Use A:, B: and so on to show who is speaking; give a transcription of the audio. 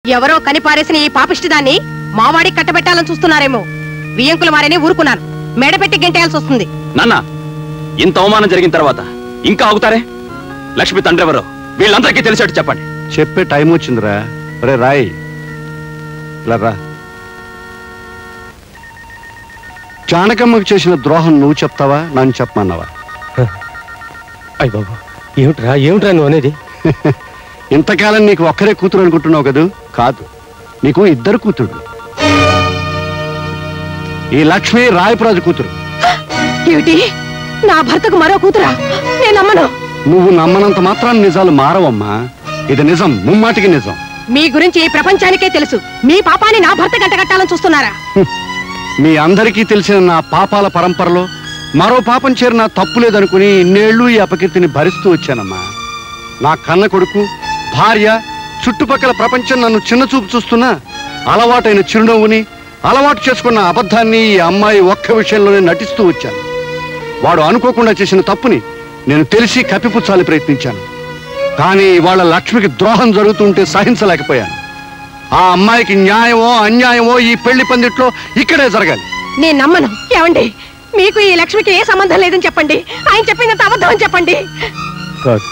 A: ఎవరో కనిపారేసిన ఈ పాపిష్టిదాన్ని మావాడికి కట్టబెట్టాలని చూస్తున్నారేమో. వియంకుల వారిని ఊరుకున్నాను, మెడపెట్టి గెంటేయాల్సి వస్తుంది.
B: నాన్న, ఇంత అవమానం జరిగిన తర్వాత ఇంకా ఆగుతారే? లక్ష్మి తండ్రి ఎవరో వీళ్ళందరికీ తెలిసేట్టు చెప్పండి.
C: చెప్పే టైం వచ్చిందిరా. రే రాయ్, ఇలా రా. జానకమ్మకు చేసిన ద్రోహం నువ్వు చెప్తావా, నన్ను చెప్పమన్నావా?
D: అయ్య బాబు, ఏమిట్రా నువ్వు అనేది?
C: ఇంతకాలం నీకు ఒక్కరే కూతురు అనుకుంటున్నావు కదూ? కాదు, నీకు ఇద్దరు కూతురు. ఈ లక్ష్మి రాయపురాజు కూతురు.
A: ఏమిటి, నా భర్తకు మరో కూతురా? నేను నమ్మను.
C: నువ్వు నమ్మనంత మాత్రాన్ని నిజాలు మారవమ్మా. ఇది నిజం, ముమ్మాటికి నిజం.
A: మీ గురించి ఈ ప్రపంచానికే తెలుసు. మీ పాపాన్ని నా భర్త గంటగట్టాలని చూస్తున్నారా?
C: మీ అందరికీ తెలిసిన నా పాపాల పరంపరలో మరో పాపం చేరిన తప్పు లేదనుకుని ఇన్నేళ్లు ఈ అపకీర్తిని భరిస్తూ వచ్చానమ్మా. నా కన్న కొడుకు, భార్య, చుట్టుపక్కల ప్రపంచం నన్ను చిన్న చూపు చూస్తున్నా అలవాటైన చిరునవ్వుని, అలవాటు చేసుకున్న అబద్ధాన్ని ఈ అమ్మాయి ఒక్క విషయంలోనే నటిస్తూ వచ్చాను. వాడు అనుకోకుండా చేసిన తప్పుని నేను తెలిసి కప్పిపుచ్చాలని ప్రయత్నించాను. కానీ వాళ్ళ లక్ష్మికి ద్రోహం జరుగుతుంటే సహించలేకపోయాను. ఆ అమ్మాయికి న్యాయమో అన్యాయమో ఈ పెళ్లి పందిట్లో ఇక్కడే జరగాలి.
A: నేను నమ్మను. ఏమండి, మీకు ఈ లక్ష్మికి ఏ సంబంధం లేదని చెప్పండి. ఆయన చెప్పిందంత అబద్ధం అని చెప్పండి.
D: కాదు,